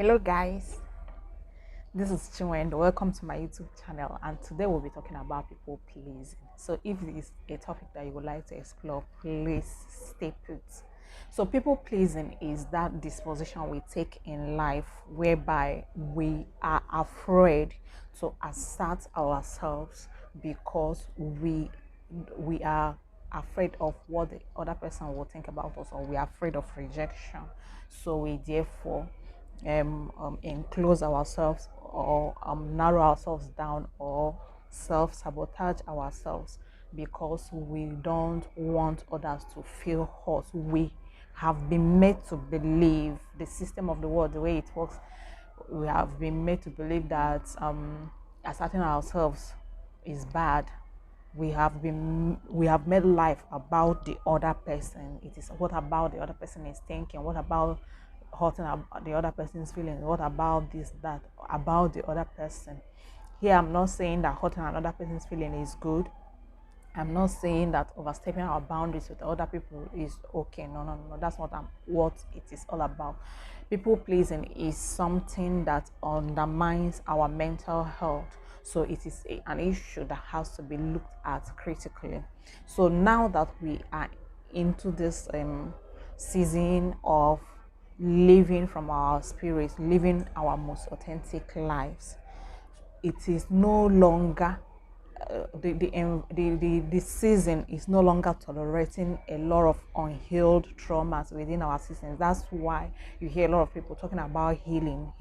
Hello guys, this is Chinwe and welcome to my YouTube channel, and today we'll be talking about people pleasing. So if this is a topic that you would like to explore, please stay put. So people pleasing is that disposition we take in life whereby we are afraid to assert ourselves because we are afraid of what the other person will think about us, or we are afraid of rejection. So we therefore enclose ourselves, or narrow ourselves down, or self-sabotage ourselves because we don't want others to feel hurt. We have been made to believe, the system of the world, the way it works, we have been made to believe that asserting ourselves is bad. We have made life about the other person. It is what about the other person is thinking, what about hurting the other person's feelings, what about this, that, about the other person. Here I'm not saying that hurting another person's feeling is good. I'm not saying that overstepping our boundaries with other people is okay. No. That's not what it is all about. People pleasing is something that undermines our mental health. So it is an issue that has to be looked at critically. So now that we are into this season of living from our spirits, living our most authentic lives, it is no longer the season is no longer tolerating a lot of unhealed traumas within our systems. That's why you hear a lot of people talking about healing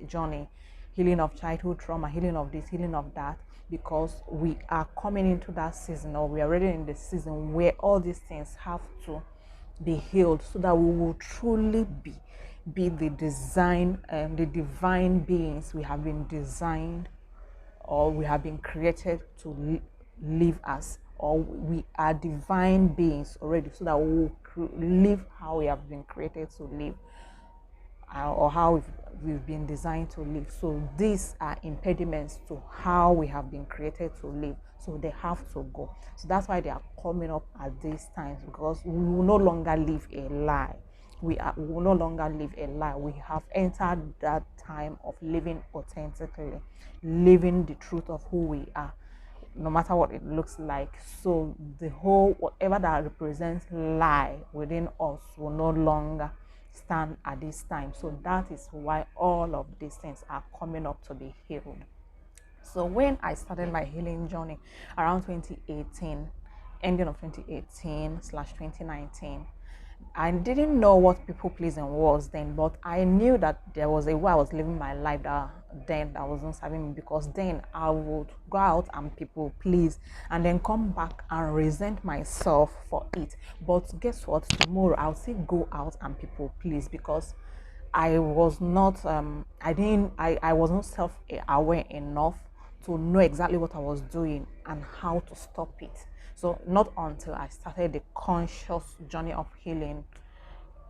journey, healing of childhood trauma, healing of this, healing of that, because we are coming into that season, or we are already in the season where all these things have to be healed, so that we will truly be the the divine beings we have been designed, or we have been created to live as, or we are divine beings already, so that we will live how we have been created to live, or how we've been designed to live. So these are impediments to how we have been created to live, so they have to go. So that's why they are coming up at these times, because we will no longer live a lie. We will no longer live a lie. We have entered that time of living authentically, living the truth of who we are, no matter what it looks like. So the whole, whatever that represents lie within us, will no longer stand at this time. So that is why all of these things are coming up to be healed. So when I started my healing journey around 2018, ending of 2018 slash 2019, I didn't know what people pleasing was then, but I knew that there was a way I was living my life that wasn't serving me, because then I would go out and people please, and then come back and resent myself for it. But guess what? Tomorrow I'll still go out and people please, because I was not I was not self-aware enough to know exactly what I was doing and how to stop it. So not until I started the conscious journey of healing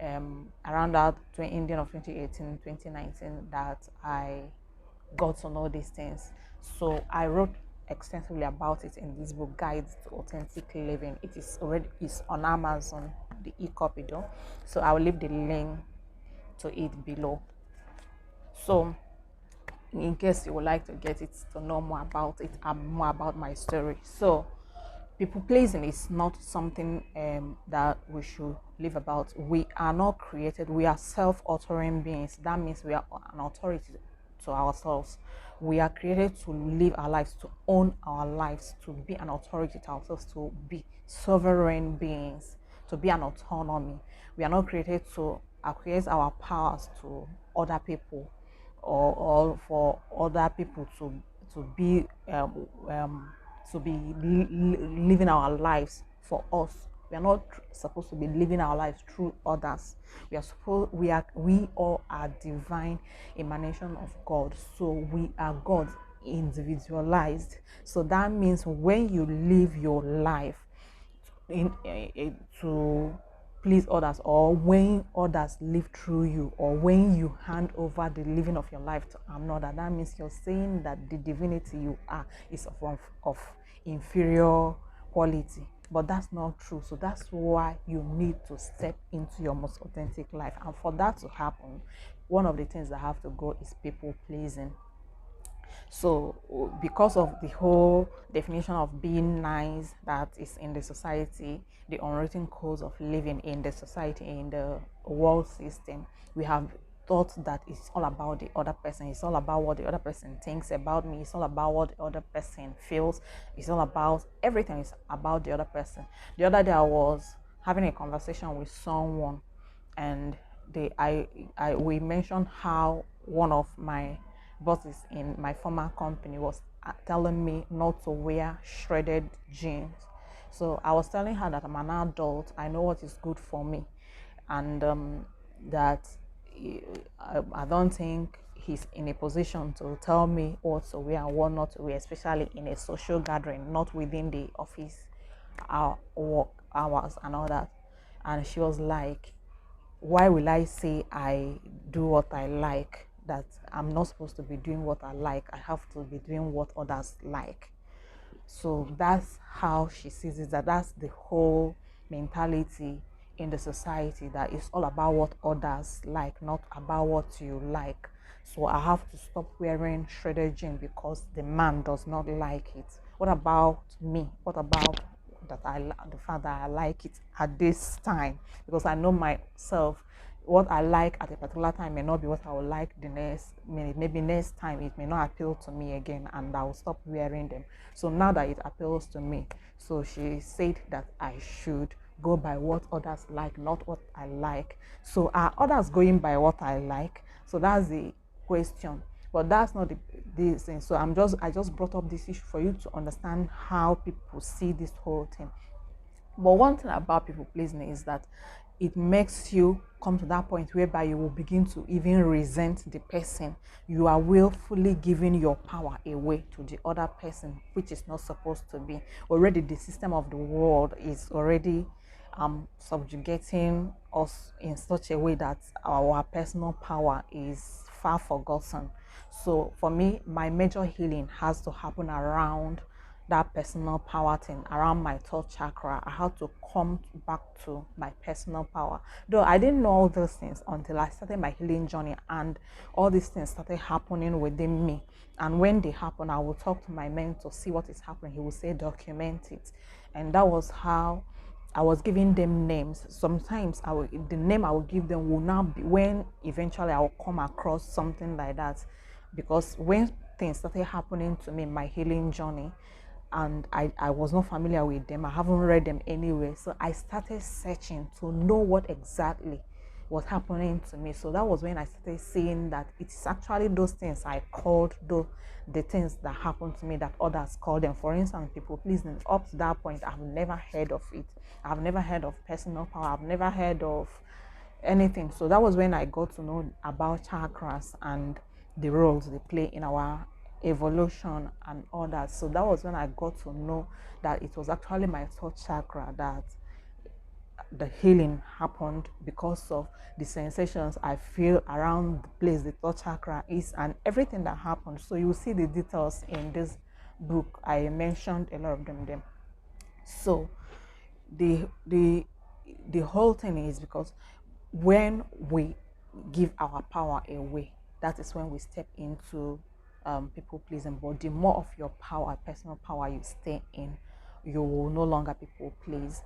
around that ending of 2018, 2019, that I got to know these things. So I wrote extensively about it in this book, Guides to Authentic Living. It's on Amazon, the e-copy though. So I will leave the link to it below. So in case you would like to get it, to know more about it and more about my story. So people pleasing is not something that we should live about. We are not created, we are self-authoring beings. That means we are an authority to ourselves. We are created to live our lives, to own our lives, to be an authority to ourselves, to be sovereign beings, to be an autonomy. We are not created to acquiesce our powers to other people, or for other people to be living our lives for us. We are not supposed to be living our lives through others. We all are divine emanation of God. So we are God individualized. So that means when you live your life to please others, or when others live through you, or when you hand over the living of your life to another, that means you're saying that the divinity you are is of inferior quality. But that's not true. So that's why you need to step into your most authentic life, and for that to happen, one of the things that have to go is people pleasing. So, because of the whole definition of being nice that is in the society, the unwritten codes of living in the society, in the world system, we have thought that it's all about the other person. It's all about what the other person thinks about me. It's all about what the other person feels. It's all about everything is about the other person. The other day, I was having a conversation with someone, and we mentioned how one of my bosses in my former company was telling me not to wear shredded jeans. So I was telling her that I'm an adult, I know what is good for me, and that I don't think he's in a position to tell me what to wear and what not to wear, especially in a social gathering, not within the office work hours and all that. And she was like, why will I say I do what I like? That I'm not supposed to be doing what I like. I have to be doing what others like. So that's how she sees it. That's the whole mentality in the society, that it's all about what others like, not about what you like. So I have to stop wearing shredded jeans because the man does not like it. What about me? What about that the fact that I like it at this time? Because I know myself, what I like at a particular time may not be what I would like the next minute. Maybe next time it may not appeal to me again, and I will stop wearing them. So now that it appeals to me, so she said that I should go by what others like, not what I like. So are others going by what I like? So that's the question. But that's not the thing. So I just brought up this issue for you to understand how people see this whole thing. But one thing about people pleasing is that it makes you come to that point whereby you will begin to even resent the person. You are willfully giving your power away to the other person, which is not supposed to be. Already the system of the world is already subjugating us in such a way that our personal power is far forgotten. So for me, my major healing has to happen around that personal power thing, around my third chakra. I had to come back to my personal power. Though I didn't know all those things until I started my healing journey, and all these things started happening within me. And when they happen, I will talk to my mentor, see what is happening. He will say, document it. And that was how I was giving them names. Sometimes the name I will give them will not be when eventually I will come across something like that. Because when things started happening to me in my healing journey, and I was not familiar with them, I haven't read them anywhere. So I started searching to know what exactly was happening to me. So that was when I started seeing that it's actually those things I called the things that happened to me that others call them. For instance, people pleasing. Up to that point, I've never heard of it. I've never heard of personal power. I've never heard of anything. So that was when I got to know about chakras and the roles they play in our evolution and all that. So that was when I got to know that it was actually my third chakra that the healing happened, because of the sensations I feel around the place the third chakra is and everything that happened. So you will see the details in this book. I mentioned a lot of them there. So the whole thing is because when we give our power away, that is when we step into people pleasing. But the more of your power, personal power, you stay in, you will no longer people please.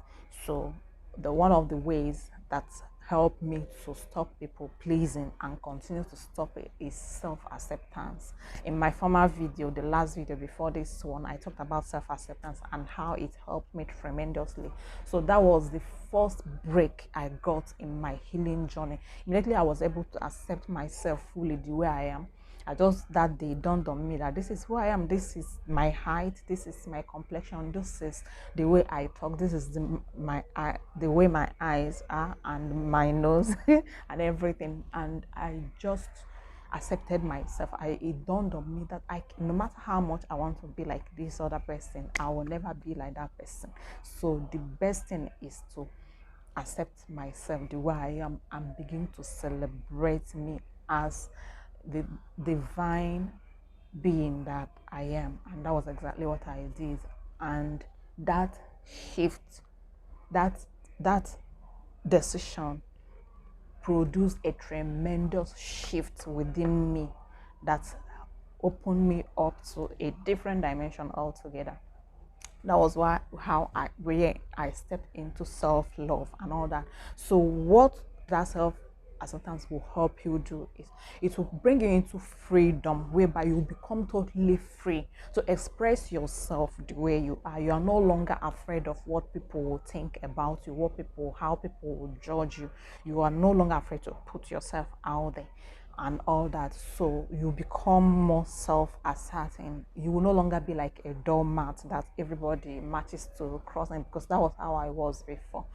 So the one of the ways that helped me to stop people pleasing and continue to stop it is self-acceptance. In my former video, the last video before this one, I talked about self-acceptance and how it helped me tremendously. So that was the first break I got in my healing journey. Immediately I was able to accept myself fully the way I am. I just that day dawned on me that this is who I am, this is my height, this is my complexion, this is the way I talk, this is the way my eyes are and my nose and everything. And I just accepted myself. It dawned on me that no matter how much I want to be like this other person, I will never be like that person. So the best thing is to accept myself the way I am and begin to celebrate me as the divine being that I am. And that was exactly what I did. And that shift, that decision produced a tremendous shift within me that opened me up to a different dimension altogether. That was why how I where I stepped into self-love and all that. So what that self acceptance will help you do is it will bring you into freedom, whereby you become totally free to express yourself the way you are. You are no longer afraid of what people will think about you, how people will judge you. You are no longer afraid to put yourself out there and all that. So you become more self-asserting. You will no longer be like a doormat that everybody matches to crossing, because that was how I was before.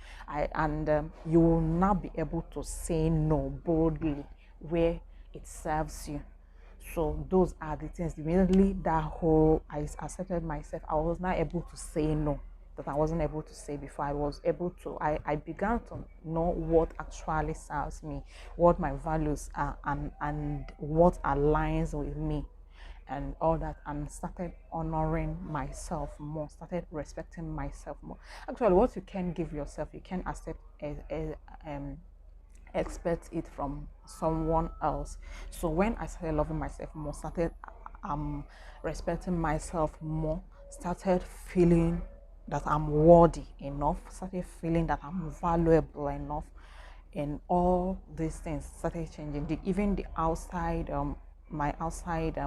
You will now be able to say no boldly where it serves you. So those are the things. Immediately that whole I accepted myself, I was not able to say no that I wasn't able to say before. I began to know what actually serves me, what my values are, and what aligns with me and all that, and started honoring myself more, started respecting myself more. Actually, what you can give yourself, you can accept expect it from someone else. So when I started loving myself more, started respecting myself more, started feeling that I'm worthy enough, started feeling that I'm valuable enough, and all these things started changing. Even the outside, my outside,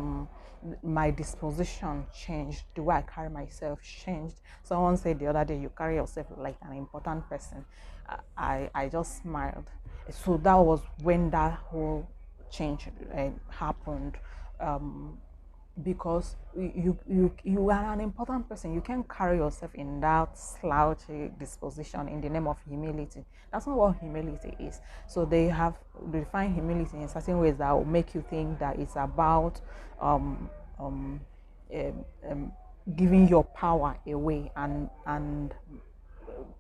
my disposition changed. The way I carry myself changed. Someone said the other day, "You carry yourself like an important person." I just smiled. So that was when that whole change happened. Because you are an important person. You can't carry yourself in that slouchy disposition in the name of humility. That's not what humility is. So they define humility in certain ways that will make you think that it's about um, um, um, um, giving your power away and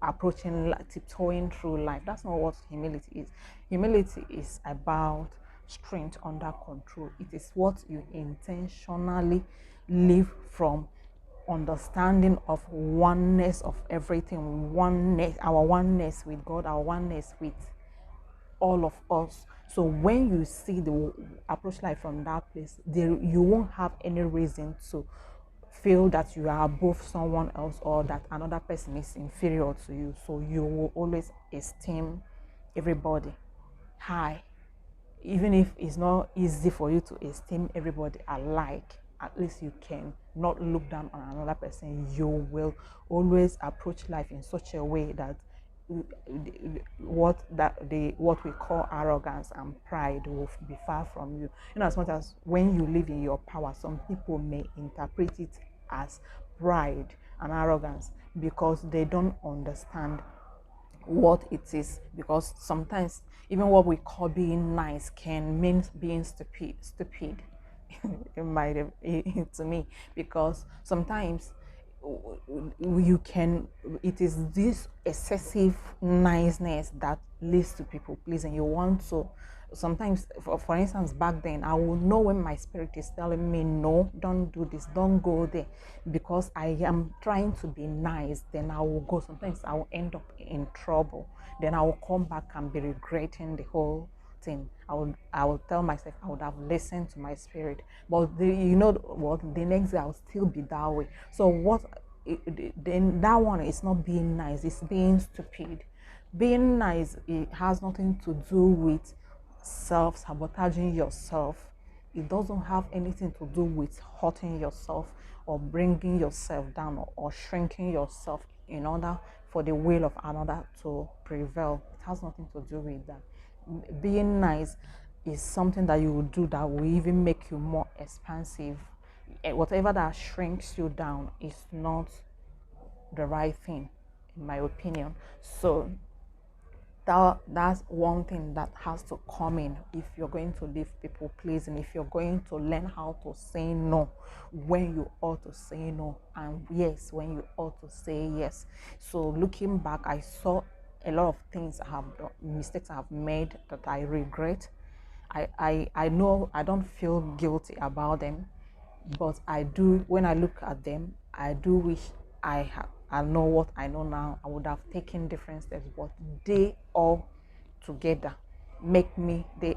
approaching, tiptoeing through life. That's not what humility is. Humility is about strength under control. It is what you intentionally live from understanding of oneness of everything, our oneness with God, our oneness with all of us. So when you see the approach life from that place, you won't have any reason to feel that you are above someone else or that another person is inferior to you. So you will always esteem everybody high, even if it's not easy for you to esteem everybody alike. At least you can not look down on another person. You will always approach life in such a way that what we call arrogance and pride will be far from you. As much as when you live in your power, some people may interpret it as pride and arrogance because they don't understand what it is. Because sometimes even what we call being nice can mean being stupid it might have to me, because sometimes you can it is this excessive niceness that leads to people pleasing. You want to sometimes, for instance, back then I will know when my spirit is telling me no, don't do this, don't go there, because I am trying to be nice. Then I will go. Sometimes I will end up in trouble. Then I will come back and be regretting the whole thing. I will tell myself I would have listened to my spirit, but you know what, the next day I'll still be that way. So then that one is not being nice, it's being stupid. Being nice, it has nothing to do with self-sabotaging yourself. It doesn't have anything to do with hurting yourself or bringing yourself down, or shrinking yourself in order for the will of another to prevail. It has nothing to do with that. Being nice is something that you will do that will even make you more expansive. Whatever that shrinks you down is not the right thing, in my opinion. So that's one thing that has to come in if you're going to leave people pleasing, if you're going to learn how to say no when you ought to say no, and yes when you ought to say yes. So looking back, I saw a lot of things I have done, mistakes I have made that I regret. I know I don't feel guilty about them, but I do. When I look at them, I do wish I know what I know now. I would have taken different steps, but they all together make me, they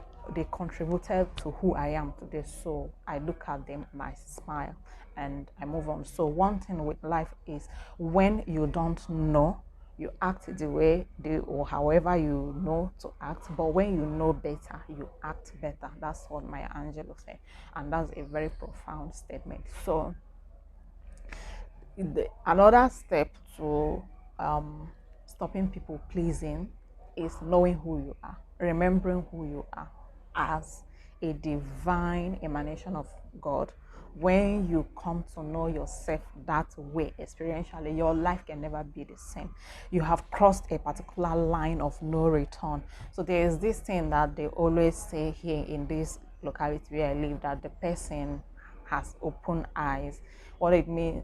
contributed to who I am today. So I look at them and I smile and I move on. So one thing with life is, when you don't know, you act the way they, or however you know to act. But when you know better, you act better. That's what Maya Angelou said, and that's a very profound statement. So another step to stopping people pleasing is knowing who you are, remembering who you are as a divine emanation of God. When you come to know yourself that way experientially, your life can never be the same. You have crossed a particular line of no return. So there is this thing that they always say here in this locality where I live, that the person has open eyes. What it means,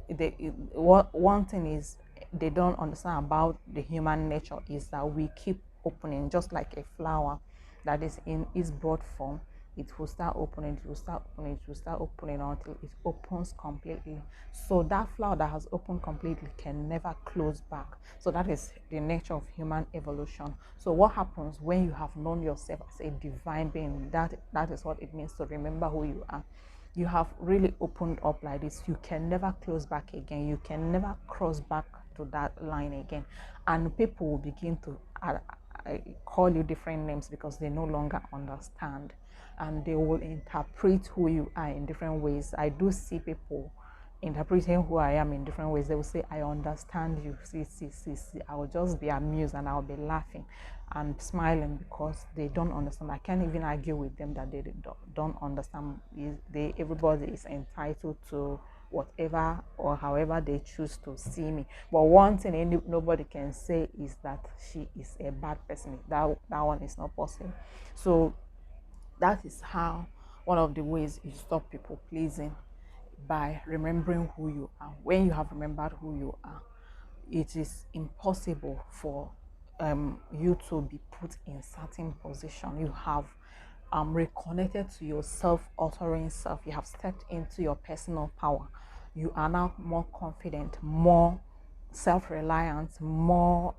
what one thing is they don't understand about the human nature is that we keep opening, just like a flower that is in its broad form. It will start opening, it will start opening, it will start opening until it opens completely. So that flower that has opened completely can never close back. So that is the nature of human evolution. So what happens when you have known yourself as a divine being? That is what it means to remember who you are. You have really opened up like this. You can never close back again. You can never cross back to that line again. And people will begin to call you different names because they no longer understand, and they will interpret who you are in different ways. I do see people interpreting who I am in different ways. They will say, I understand you. See. I will just be amused and I'll be laughing and smiling because they don't understand. I can't even argue with them that they don't understand. Everybody is entitled to whatever or however they choose to see me. But one thing nobody can say is that she is a bad person. That one is not possible. So that is how, one of the ways you stop people pleasing, by remembering who you are. When you have remembered who you are, it is impossible for you to be put in certain position. You have reconnected to your self-authoring self. You have stepped into your personal power. You are now more confident, more self-reliant, more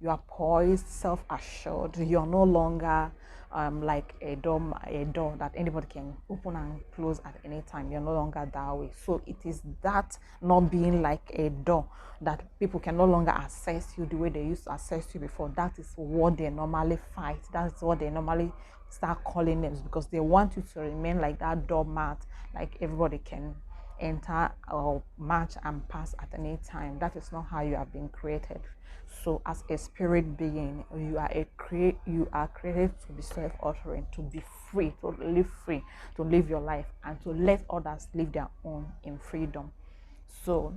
you are poised, self-assured. You're no longer like a door that anybody can open and close at any time. You're no longer that way. So it is that not being like a door that people can no longer access you the way they used to access you before. That is what they normally fight. That's what they normally start calling names, because they want you to remain like that doormat, like everybody can enter or march and pass at any time. That is not how you have been created. So as a spirit being, you are created to be self-authoring, to be free, to live your life, and to let others live their own in freedom. So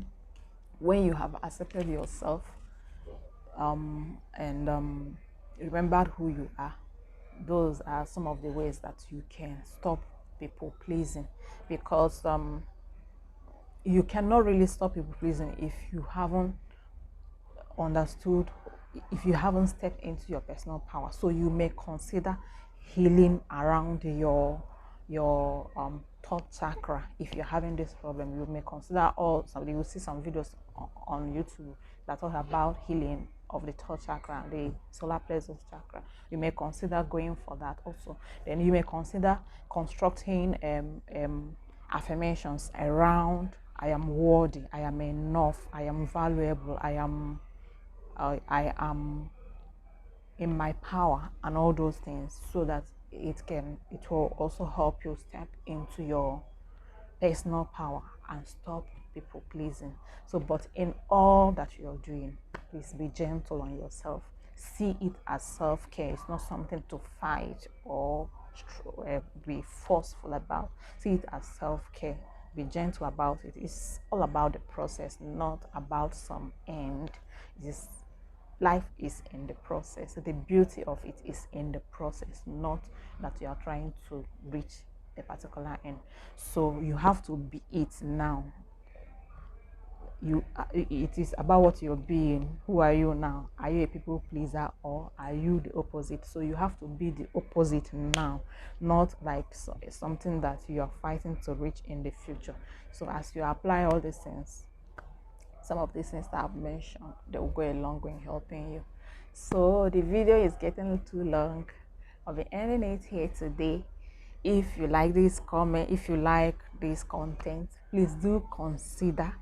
when you have accepted yourself and remembered who you are, those are some of the ways that you can stop people pleasing, because you cannot really stop people pleasing if you haven't understood, if you haven't stepped into your personal power. So you may consider healing around your third chakra. If you're having this problem, you may consider, you will see some videos on YouTube that talk about healing of the third chakra, the solar plexus chakra. You may consider going for that also. Then you may consider constructing affirmations around, I am worthy, I am enough, I am valuable, I am in my power, and all those things, so that it will also help you step into your personal power and stop people pleasing. So, but in all that you're doing, please be gentle on yourself. See it as self-care. It's not something to fight or be forceful about. See it as self-care. Be gentle about it. It's all about the process, not about some end. It's Life is in the process. The beauty of it is in the process, not that you are trying to reach a particular end. So you have to be it now. It is about what you're being. Who are you now? Are you a people pleaser, or are you the opposite? So you have to be the opposite now, not like something that you are fighting to reach in the future. So as you apply all these things, some of these things that I've mentioned, they will go a long way in helping you. So the video is getting too long. I'll be ending it here today. If you like this comment, if you like this content, please do consider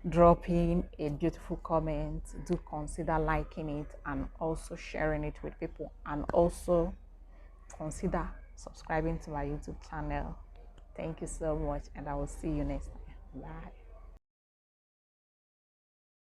dropping a beautiful comment. Do consider liking it and also sharing it with people, and also consider subscribing to my YouTube channel. Thank you so much, and I will see you next time. Bye.